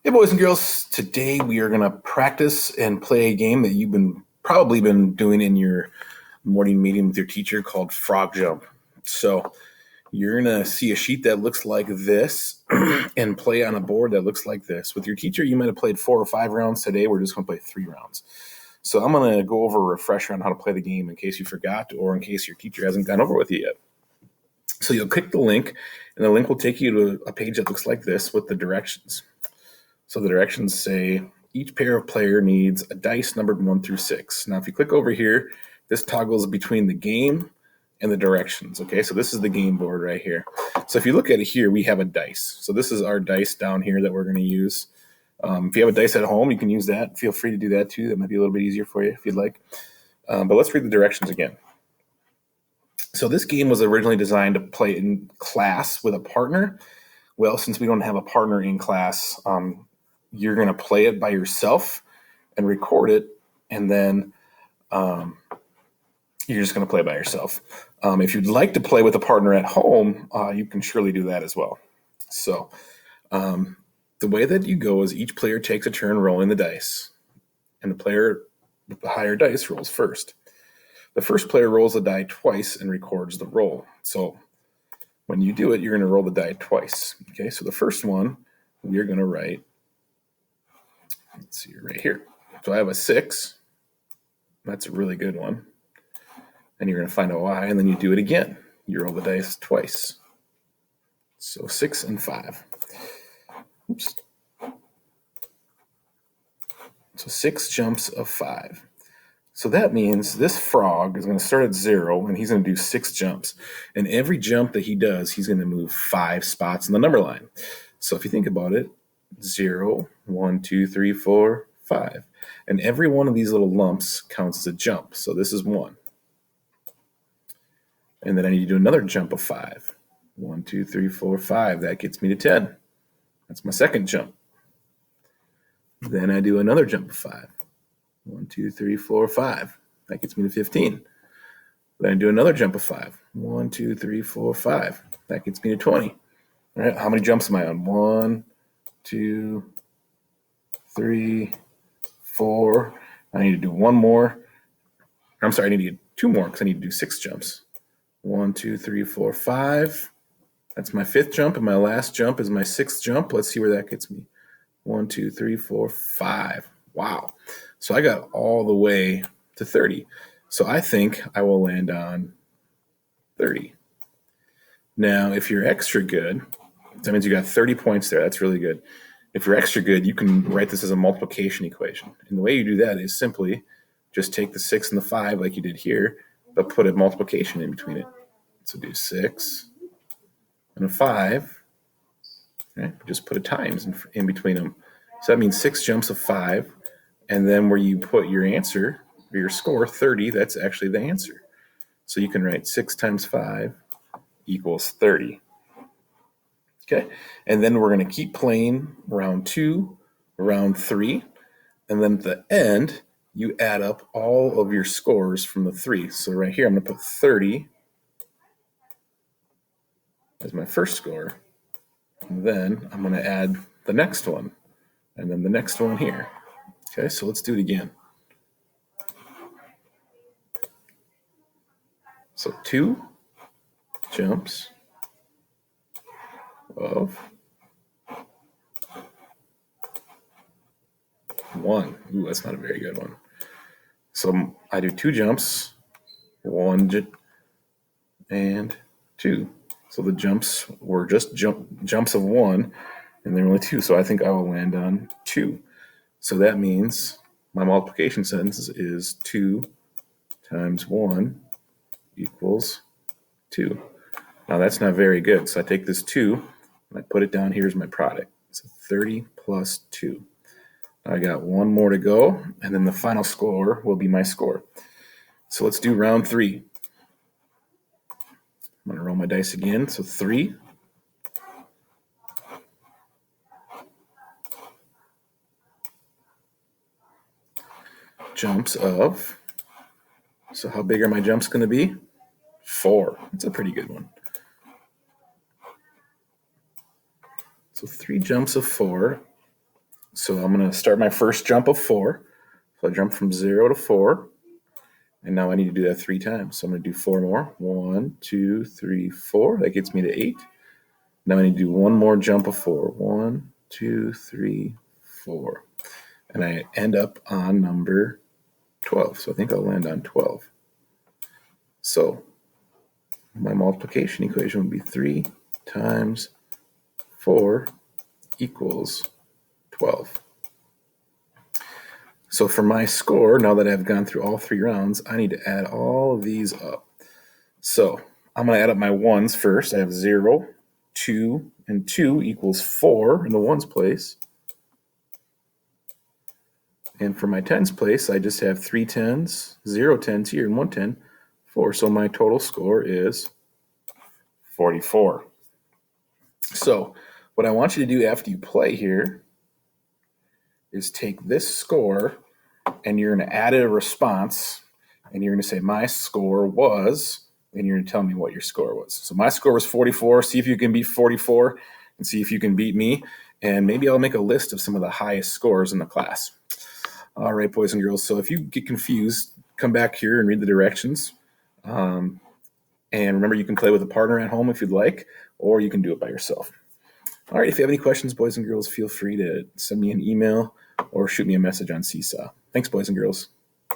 Hey, boys and girls. Today we are going to practice and play a game that you've probably been doing in your morning meeting with your teacher called Frog Jump. So you're going to see a sheet that looks like this and play on a board that looks like this. With your teacher, you might have played 4 or 5 rounds. Today we're just going to play 3 rounds. So I'm going to go over a refresher on how to play the game in case you forgot or in case your teacher hasn't gone over with you yet. So you'll click the link, and the link will take you to a page that looks like this with the directions. So the directions say each pair of player needs a dice numbered 1 through 6. Now, if you click over here, this toggles between the game and the directions. Okay, so this is the game board right here. So if you look at it here, we have a dice. So this is our dice down here that we're going to use. If you have a dice at home, you can use that. Feel free to do that too. That might be a little bit easier for you if you'd like. But let's read the directions again. So this game was originally designed to play in class with a partner. Well, since we don't have a partner in class, you're going to play it by yourself and record it, and then you're just going to play it by yourself. If you'd like to play with a partner at home, you can surely do that as well. So the way that you go is each player takes a turn rolling the dice, and the player with the higher dice rolls first. The first player rolls the die twice and records the roll. So when you do it, you're going to roll the die twice. Okay, so the first one, we're going to write, let's see, right here. So I have a 6. That's a really good one. And you're going to find out why, and then you do it again. You roll the dice twice. So 6 and 5. Oops. So 6 jumps of 5. So that means this frog is going to start at 0, and he's going to do 6 jumps. And every jump that he does, he's going to move 5 spots in the number line. So if you think about it, 0, 1, 2, 3, 4, 5. And every one of these little lumps counts as a jump. So this is 1. And then I need to do another jump of 5. 1, 2, 3, 4, 5. That gets me to 10. That's my second jump. Then I do another jump of 5. 1, 2, 3, 4, 5. That gets me to 15. Then I do another jump of 5. 1, 2, 3, 4, 5. That gets me to 20. All right, how many jumps am I on? 1, 2, 3, 4. I need to do one more. I'm sorry, I need to get 2 more because I need to do 6 jumps. 1, 2, 3, 4, 5. That's my 5th jump, and my last jump is my 6th jump. Let's see where that gets me. 1, 2, 3, 4, 5. Wow. So I got all the way to 30. So I think I will land on 30. Now, if you're extra good, that means you got 30 points there. That's really good. If you're extra good, you can write this as a multiplication equation. And the way you do that is simply just take the 6 and the 5 like you did here, but put a multiplication in between it. So do 6 and a 5. Right? Just put a times in between them. So that means 6 jumps of 5. And then where you put your answer, or your score, 30, that's actually the answer. So you can write 6 times 5 equals 30. Okay, and then we're going to keep playing round 2, round 3, and then at the end, you add up all of your scores from the 3. So right here, I'm going to put 30 as my first score, and then I'm going to add the next one, and then the next one here. Okay, so let's do it again. So 2 jumps of 1. Ooh, that's not a very good one. So I do 2 jumps, 1 and 2. So the jumps were just jumps of 1, and they're only 2. So I think I will land on 2. So that means my multiplication sentence is 2 times 1 equals 2. Now that's not very good. So I take this 2 and I put it down here as my product. So 30 plus 2. I got one more to go, and then the final score will be my score. So let's do round 3. I'm going to roll my dice again. So 3. Jumps of, so how big are my jumps going to be? 4. That's a pretty good one. So 3 jumps of 4 So I'm going to start my first jump of 4. So I jump from 0 to 4. And now I need to do that 3 times. So I'm going to do 4 more. 1, 2, 3, 4. That gets me to 8. Now I need to do one more jump of 4. 1, 2, 3, 4. And I end up on number 12. So I think I'll land on 12. So my multiplication equation would be 3 times 4 equals 12. So for my score, now that I've gone through all 3 rounds, I need to add all of these up. So I'm going to add up my ones first. I have 0, 2, and 2 equals 4 in the ones place. And for my tens place, I just have 3 tens, 0 tens here, and 1 10, 4. So my total score is 44. So what I want you to do after you play here is take this score and you're going to add a response and you're going to say my score was, and you're going to tell me what your score was. So my score was 44. See if you can beat 44 and see if you can beat me. And maybe I'll make a list of some of the highest scores in the class. All right, boys and girls. So if you get confused, come back here and read the directions. And remember, you can play with a partner at home if you'd like, or you can do it by yourself. All right, if you have any questions, boys and girls, feel free to send me an email or shoot me a message on Seesaw. Thanks, boys and girls.